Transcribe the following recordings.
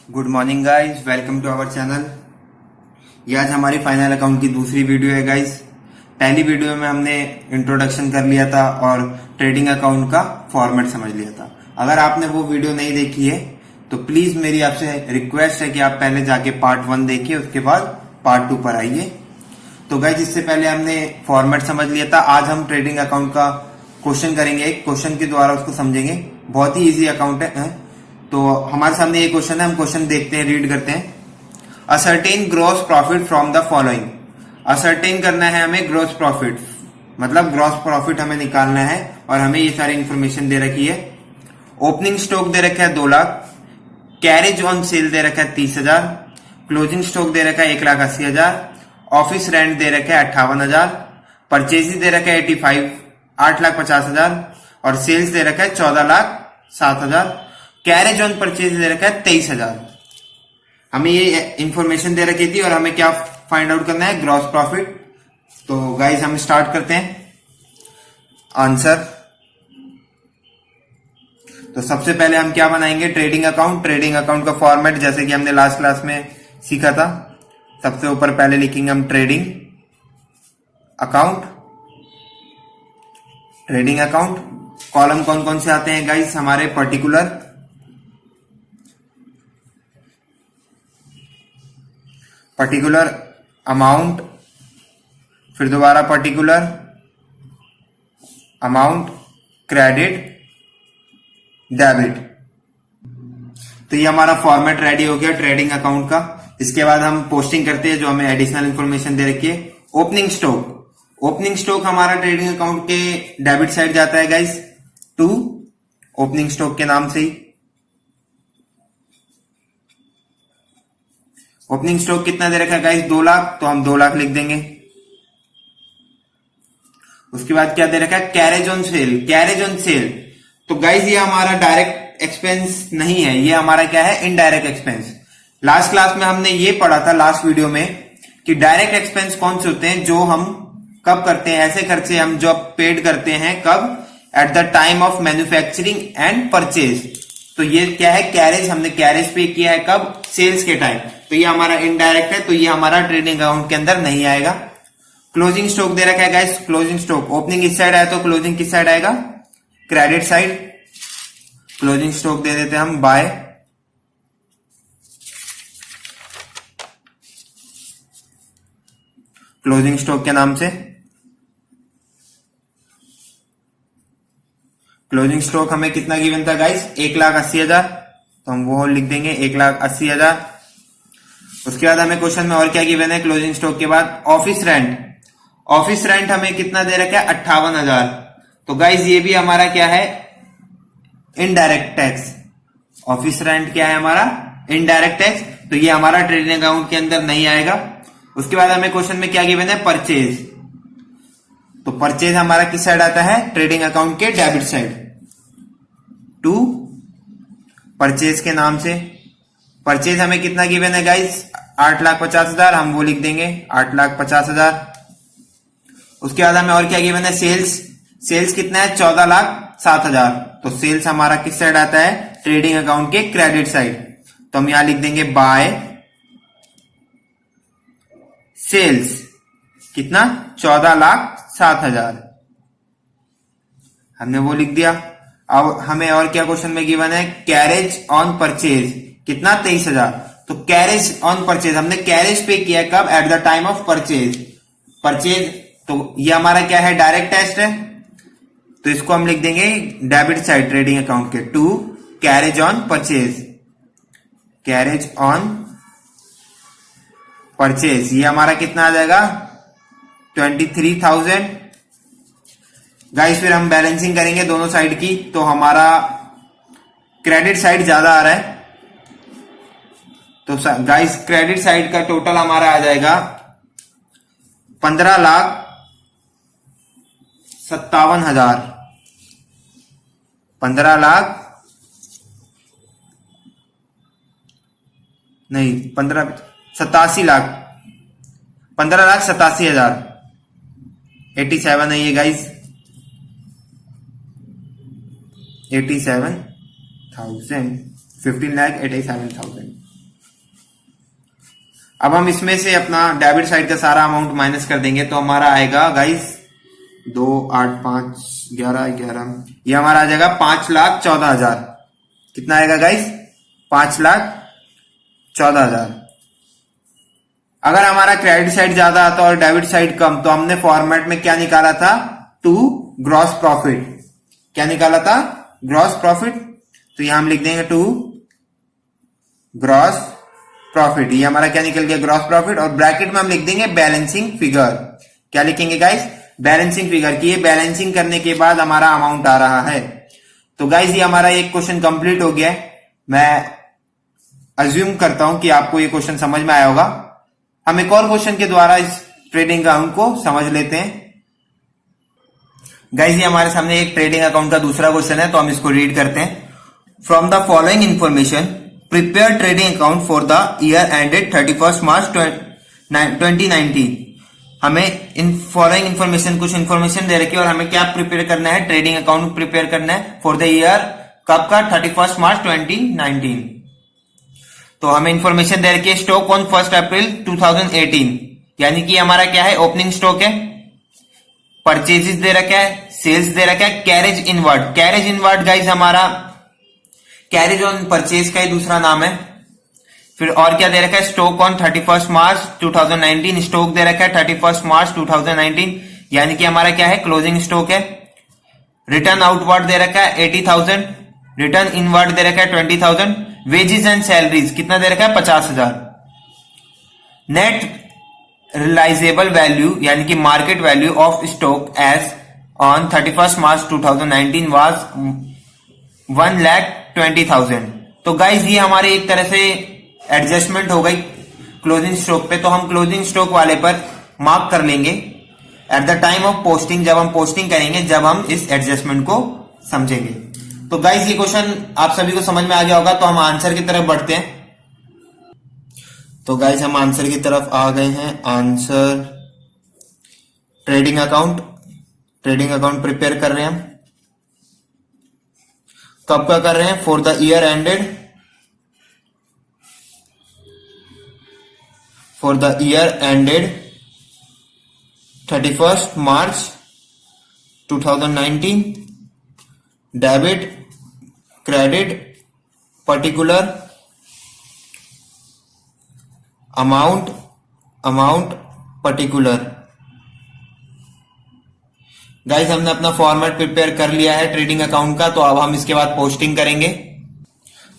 Good morning guys, welcome to our channel. ये आज हमारी फाइनल अकाउंट की दूसरी वीडियो है गाइज। पहली वीडियो में हमने इंट्रोडक्शन कर लिया था और ट्रेडिंग अकाउंट का फॉर्मेट समझ लिया था। अगर आपने वो वीडियो नहीं देखी है तो प्लीज मेरी आपसे रिक्वेस्ट है कि आप पहले जाके पार्ट 1 देखिए, उसके बाद पार्ट 2 पर आइए। तो गाइज इससे पहले हमने फॉर्मेट समझ लिया था। आज हम ट्रेडिंग अकाउंट का क्वेश्चन करेंगे, एक क्वेश्चन के द्वारा उसको समझेंगे। बहुत ही इजी अकाउंट है। तो हमारे सामने ये क्वेश्चन है, हम क्वेश्चन देखते हैं, रीड करते हैं। Ascertain gross profit from the following. Ascertain करना है हमें ग्रॉस प्रॉफिट, मतलब ग्रॉस प्रॉफिट हमें निकालना है और हमें ये सारी इंफॉर्मेशन दे रखी है। ओपनिंग स्टॉक दे रखा है 2 लाख, कैरेज ऑन सेल दे रखा है 30,000, क्लोजिंग स्टॉक दे रखा है 1,80,000, ऑफिस रेंट दे रखा है 58,000, परचेज दे रखा है 8,50,000 और सेल्स दे रखा है 14,07,000। कैरेज ऑन परचेज दे रखा है 23,000। हमें ये इंफॉर्मेशन दे रखी थी और हमें क्या फाइंड आउट करना है, ग्रॉस प्रॉफिट। तो गाइस हम स्टार्ट करते हैं आंसर। तो सबसे पहले हम क्या बनाएंगे, ट्रेडिंग अकाउंट। ट्रेडिंग अकाउंट का फॉर्मेट जैसे कि हमने लास्ट क्लास में सीखा था। सबसे ऊपर पहले लिखेंगे हम trading account. Trading account column कौन कौन से आते हैं गाइस हमारे, पर्टिकुलर अमाउंट, फिर दोबारा पर्टिकुलर अमाउंट, क्रेडिट, डेबिट। तो ये हमारा फॉर्मेट रेडी हो गया ट्रेडिंग अकाउंट का। इसके बाद हम पोस्टिंग करते हैं जो हमें एडिशनल इंफॉर्मेशन दे रखी है। Opening stock. ओपनिंग स्टॉक हमारा ट्रेडिंग अकाउंट के डेबिट साइड जाता है गाइस, टू ओपनिंग स्टॉक के नाम से ही। ओपनिंग स्टॉक कितना दे रखा है गाइस, 2 लाख, तो हम 2 लाख लिख देंगे। उसके बाद क्या दे रखा है, carriage on sale. Carriage on sale तो गाइस ये हमारा डायरेक्ट एक्सपेंस नहीं है, ये हमारा क्या है, इनडायरेक्ट एक्सपेंस। लास्ट क्लास में हमने ये पढ़ा था, लास्ट वीडियो में, कि डायरेक्ट एक्सपेंस कौन से होते हैं, जो हम कब करते हैं, ऐसे खर्चे हम जो पेड करते हैं कब, at the time of manufacturing and purchase. तो ये क्या है, कैरेज, हमने कैरेज पे किया है कब, सेल्स के टाइम। तो ये हमारा इनडायरेक्ट है, तो ये हमारा ट्रेडिंग अकाउंट के अंदर नहीं आएगा। क्लोजिंग स्टॉक दे रखा है गाइस, क्लोजिंग स्टॉक ओपनिंग इस साइड आया तो क्लोजिंग किस साइड आएगा, क्रेडिट साइड। क्लोजिंग स्टॉक दे देते हैं हम बाय। क्लोजिंग स्टॉक के नाम से। क्लोजिंग स्टॉक हमें कितना गिवन था गाइस, 1,80,000, तो हम वो लिख देंगे 1,80,000। उसके बाद हमें क्वेश्चन में और क्या गिवन है, क्लोजिंग स्टॉक के बाद ऑफिस रेंट। ऑफिस रेंट हमें कितना दे रखा है, 58,000। तो गाइस ये भी हमारा क्या है, इनडायरेक्ट टैक्स। ऑफिस रेंट क्या है हमारा, इनडायरेक्ट टैक्स, तो ये हमारा ट्रेडिंग अकाउंट के अंदर नहीं आएगा। उसके बाद हमें क्वेश्चन में क्या गिवन है, परचेज। तो परचेज हमारा किस साइड आता है, ट्रेडिंग अकाउंट के डेबिट साइड, टू परचेज के नाम से। परचेज हमें कितना गिवन है गाइस, 8,50,000, हम वो लिख देंगे 8,50,000। उसके बाद हमें और क्या गिवन है, सेल्स। सेल्स कितना है, 14,07,000। तो सेल्स हमारा किस साइड आता है, ट्रेडिंग अकाउंट के क्रेडिट साइड। तो हम यहां लिख देंगे बाय सेल्स, कितना, 14,07,000, हमने वो लिख दिया। अब हमें और क्या क्वेश्चन में गिवन है, कैरेज ऑन परचेज, कितना, 23,000। तो कैरेज ऑन परचेज हमने कैरेज पे किया कब, at the time of purchase. Purchase तो ये हमारा क्या है, डायरेक्ट टेस्ट है, तो इसको हम लिख देंगे डेबिट साइड ट्रेडिंग अकाउंट के, to carriage on purchase. Carriage on purchase ये हमारा कितना आ जाएगा, 23,000। गाइस फिर हम बैलेंसिंग करेंगे दोनों साइड की, तो हमारा क्रेडिट साइड ज्यादा आ रहा है। तो गाइस क्रेडिट साइड का टोटल हमारा आ जाएगा 15,57,000। 15,87,000, 87 है ये गाइस, 87,000, 15,87,000। अब हम इसमें से अपना डेबिट साइड का सारा अमाउंट माइनस कर देंगे तो हमारा आएगा गाइस 2, 8, 5, 11, 11, ये हमारा आ जाएगा 5,14,000। कितना आएगा गाइस? 5,14,000। अगर हमारा क्रेडिट साइड ज्यादा आता और डेबिट साइड कम तो हमने फॉर्मेट में क्या निकाला था? To gross profit. क्या निकाला था? Gross profit. तो यहां हम लिख देंगे टू ग्रॉस प्रॉफिट। ये हमारा क्या निकल गया? Gross profit. और ब्रैकेट में हम लिख देंगे बैलेंसिंग फिगर। क्या लिखेंगे गाइस? बैलेंसिंग फिगर की ये बैलेंसिंग करने के बाद हमारा अमाउंट आ रहा है। तो गाइस ये हमारा एक क्वेश्चन कंप्लीट हो गया है। मैं अज्यूम करता हूं कि आपको ये क्वेश्चन समझ में आया होगा। हम एक और क्वेश्चन के द्वारा इस ट्रेडिंग अकाउंट को समझ लेते हैं। गाइस ये हमारे सामने एक ट्रेडिंग अकाउंट का दूसरा क्वेश्चन है, तो हम इसको रीड करते हैं। From the following information prepare trading account for the year ended 31 March 2019। हमें इन फॉलोइंग इंफॉर्मेशन, कुछ इंफॉर्मेशन दे रखी है और हमें क्या प्रिपेयर करना है? ट्रेडिंग अकाउंट प्रिपेयर करना है फॉर द ईयर कब का? 31 मार्च 2019। तो हमें इंफॉर्मेशन दे रखी है स्टॉक ऑन 1 अप्रैल 2018, यानी कि हमारा क्या है? ओपनिंग स्टॉक है। परचेजेस दे रखा है, सेल्स दे रखा है, carriage inward. Carriage inward guys हमारा कैरेज ऑन परचेज का ही दूसरा नाम है। फिर और क्या दे रखा है? Stock on 31 March 2019। स्टॉक दे रखा है 31 मार्च 2019, यानी कि हमारा क्या है? क्लोजिंग स्टॉक है। रिटर्न आउटवर्ड दे रखा है 80,000। रिटर्न इनवर्ड दे रखा है 20,000। वेजेस एंड सैलरीज कितना दे रखा है? 50,000। नेट रियलाइजेबल वैल्यू यानी कि market value of stock as on 31 March 2019 was 1,20,000। तो गाइज ये हमारे एक तरह से एडजस्टमेंट हो गई क्लोजिंग स्टॉक पे। तो हम क्लोजिंग स्टॉक वाले पर मार्क कर लेंगे at the time of posting, जब हम पोस्टिंग करेंगे, जब हम इस एडजस्टमेंट को समझेंगे। तो गाइज ये क्वेश्चन आप सभी को समझ में आ गया होगा, तो हम आंसर की तरफ बढ़ते हैं। तो गाइज हम आंसर की तरफ आ गए हैं। आंसर ट्रेडिंग अकाउंट प्रिपेयर कर रहे हैं हम। कब का कर रहे हैं? For the year ended 31 March 2019। Debit credit particular amount particular. Guys हमने अपना फॉर्मेट प्रिपेयर कर लिया है ट्रेडिंग अकाउंट का, तो अब हम इसके बाद पोस्टिंग करेंगे।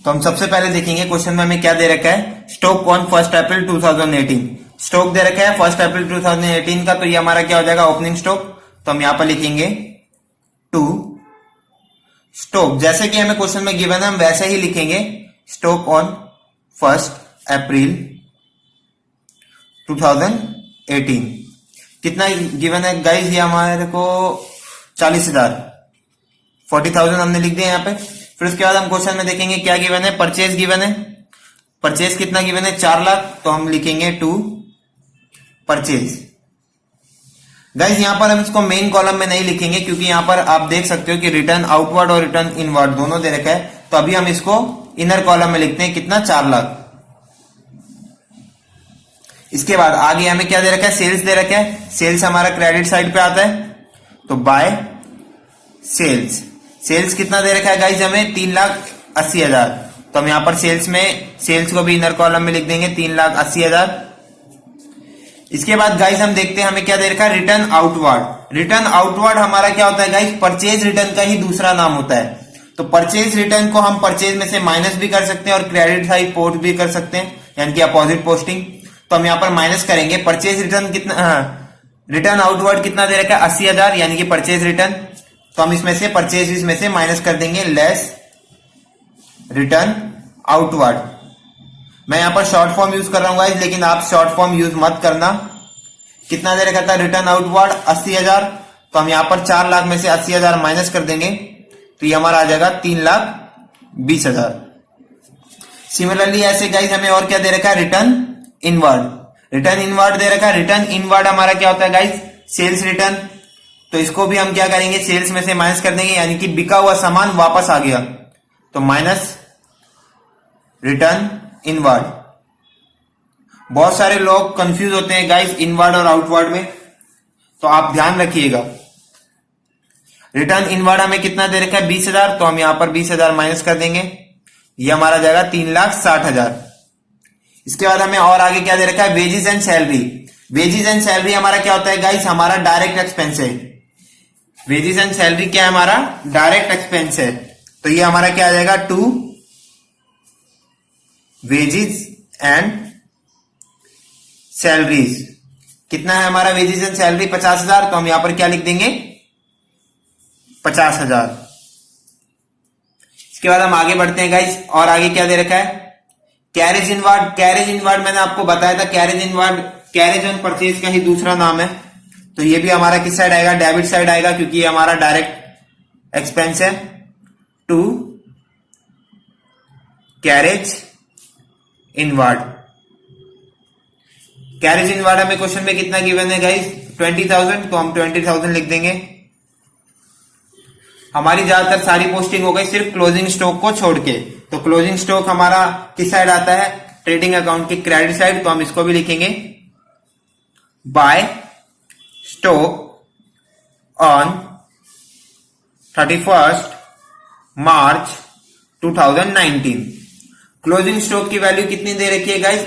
तो हम सबसे पहले देखेंगे क्वेश्चन में हमें क्या दे रखा है? Stock on 1 April 2018। स्टॉक दे रखा है 1 अप्रैल 2018 का, तो ये हमारा क्या हो जाएगा? Opening stock. तो हम यहां पर लिखेंगे टू स्टॉक, जैसे कि हमें क्वेश्चन में गिवन है हम वैसे ही लिखेंगे। स्टॉक ऑन 1 अप्रैल 2018। कितना गिवन है गाइज? ये हमारे को 40,000, 40,000 हमने लिख दिया यहाँ पे। फिर उसके बाद हम क्वेश्चन में देखेंगे क्या गिवन है? परचेज गिवन है। परचेज कितना गिवन है? 4 लाख। तो हम लिखेंगे टू परचेज। गाइज यहां पर हम इसको मेन कॉलम में नहीं लिखेंगे, क्योंकि यहां पर आप देख सकते हो कि रिटर्न आउटवर्ड और रिटर्न इनवर्ड दोनों दे रखा है। तो अभी हम इसको इनर कॉलम में लिखते हैं। कितना? 4 लाख। इसके बाद आगे हमें क्या दे रखा है? सेल्स दे रखा है। सेल्स हमारा क्रेडिट साइड पे आता है, तो बाय सेल्स। सेल्स कितना दे रखा है गाइज? हमें 3,80,000। तो हम यहां पर सेल्स को भी इनर कॉलम में लिख देंगे 3,80,000। इसके बाद गाइज हम देखते हैं हमें क्या दे रखा है? Return outward. रिटर्न आउटवर्ड हमारा क्या होता है गाइज? परचेज रिटर्न का ही दूसरा नाम होता है। तो परचेज रिटर्न को हम परचेज में से माइनस भी कर सकते हैं और क्रेडिट साइड पोस्ट भी कर सकते हैं, यानी कि अपोजिट पोस्टिंग। तो हम यहां पर माइनस करेंगे। परचेज रिटर्न कितना? रिटर्न आउटवर्ड कितना दे रखा है? 80,000, यानी कि परचेज रिटर्न। तो हम इसमें से परचेज में से माइनस कर देंगे, लेस रिटर्न आउटवर्ड। मैं यहां पर शॉर्ट फॉर्म यूज कर रहा हूं गाइस, लेकिन आप शॉर्ट फॉर्म यूज मत करना। कितना दे रखा था? Return outward 80,000। तो हम यहां पर 4 लाख में से 80,000 माइनस कर देंगे, तो ये हमारा आ जाएगा 3,20,000। सिमिलरली ऐसे गाइस हमें और क्या दे रखा है? Return inward. रिटर्न इनवर्ड दे रखा है। रिटर्न इनवर्ड हमारा क्या होता है गाइस? Sales return. तो इसको भी हम क्या करेंगे? सेल्स में से माइनस कर देंगे, यानी कि बिका हुआ सामान वापस आ गया, तो माइनस रिटर्न इनवर्ड। बहुत सारे लोग कंफ्यूज होते हैं गाइस इनवर्ड और आउटवर्ड में, तो आप ध्यान रखिएगा। रिटर्न इनवर्ड हमें कितना दे रखा है 20,000, तो हम यहां पर 20,000 माइनस कर देंगे, ये हमारा जाएगा 3,60,000। इसके बाद हमें और आगे क्या दे रखा है wages and salary. Wages and salary हमारा क्या होता है गाइस, हमारा डायरेक्ट एक्सपेंस है। वेजेस एंड सैलरी क्या है, हमारा डायरेक्ट एक्सपेंस है। तो ये हमारा क्या आ जाएगा टू वेजेस एंड सैलरीज। कितना है हमारा वेजेस एंड सैलरी 50,000, तो हम यहां पर क्या लिख देंगे 50,000। इसके बाद हम आगे बढ़ते हैं गाइस, और आगे क्या दे रखा है कैरेज इनवर्ड। कैरेज इनवर्ड मैंने आपको बताया था, carriage inward carriage on purchase का ही दूसरा नाम है। तो ये भी हमारा किस साइड आएगा, डेबिट साइड आएगा, क्योंकि ये हमारा डायरेक्ट एक्सपेंस है। To carriage inward. Carriage inward हमें क्वेश्चन में कितना गिवन है गाइस 20,000, तो हम 20,000 लिख देंगे। हमारी ज्यादातर सारी पोस्टिंग हो गई सिर्फ क्लोजिंग स्टॉक को छोड़ के। तो क्लोजिंग स्टॉक हमारा किस साइड आता है, ट्रेडिंग अकाउंट की क्रेडिट साइड, तो हम इसको भी लिखेंगे by stock on 31 March 2019। Closing stock की वैल्यू कितनी दे रखी है गाइस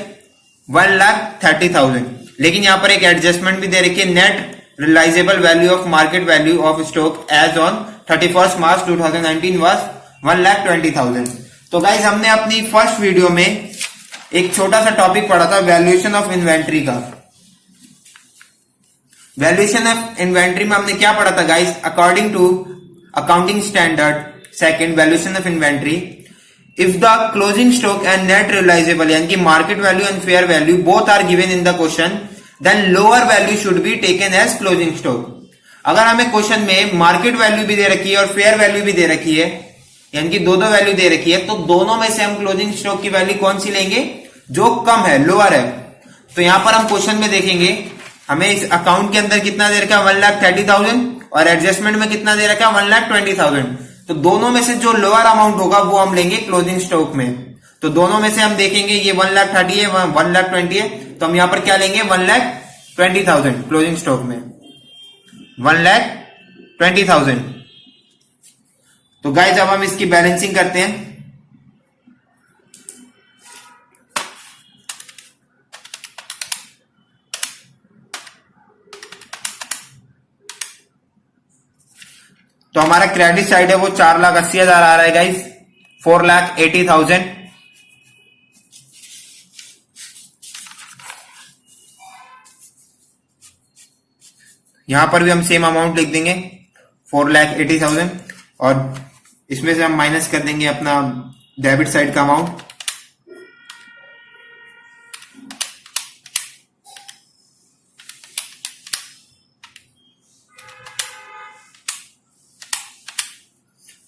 1,30,000, लेकिन यहां पर एक एडजस्टमेंट भी दे रखी है, net realisable value of market value of stock as on 31 March 2019 was 1,20,000। तो गाइज हमने अपनी फर्स्ट वीडियो में एक छोटा सा टॉपिक पढ़ा था वैल्यूएशन ऑफ इन्वेंट्री का। वैल्यूएशन ऑफ इन्वेंट्री में हमने क्या पढ़ा था guys, according to accounting standard second valuation of inventory, if the closing stock and net realisable यानी कि market value and fair value both are given in the question, then lower value should be taken as closing stock. अगर हमें question में market value भी दे रखी है और फेयर वैल्यू भी दे रखी है, यानी कि दो वैल्यू दे रखी है, तो दोनों में से हम क्लोजिंग स्टॉक की वैल्यू कौन सी लेंगे, जो कम है, लोअर है। तो यहां पर हम क्वेश्चन में देखेंगे हमें इस अकाउंट के अंदर कितना दे रखा है 1,30,000 और एडजस्टमेंट में कितना दे रखा है 1,20,000। तो दोनों में से जो लोअर अमाउंट होगा वो हम लेंगे क्लोजिंग स्टॉक में। तो दोनों में से हम देखेंगे ये 1,30,000 है 1,20,000 है, तो हम यहां पर क्या लेंगे 1,20,000 क्लोजिंग स्टॉक में 1,20,000। तो गाइस अब हम इसकी बैलेंसिंग करते हैं। तो हमारा क्रेडिट साइड है वो 4,80,000 आ रहा है गाइस, 4,80,000। यहां पर भी हम सेम अमाउंट लिख देंगे 4,80,000 और इसमें से हम माइनस कर देंगे अपना डेबिट साइड का अमाउंट।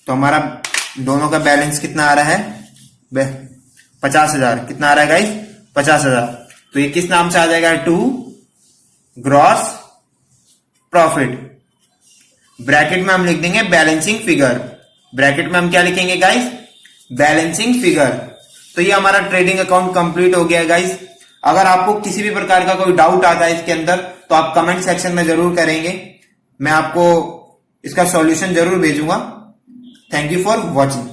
तो हमारा दोनों का बैलेंस कितना आ रहा है 50,000। कितना आ रहा है गाइस 50,000। तो ये किस नाम से आ जाएगा, टू ग्रॉस प्रॉफिट। ब्रैकेट में हम लिख देंगे बैलेंसिंग फिगर। ब्रैकेट में हम क्या लिखेंगे गाइस, बैलेंसिंग फिगर। तो ये हमारा ट्रेडिंग अकाउंट कंप्लीट हो गया गाइस। अगर आपको किसी भी प्रकार का कोई डाउट आता है इसके अंदर तो आप कमेंट सेक्शन में जरूर करेंगे, मैं आपको इसका सॉल्यूशन जरूर भेजूंगा। Thank you for watching.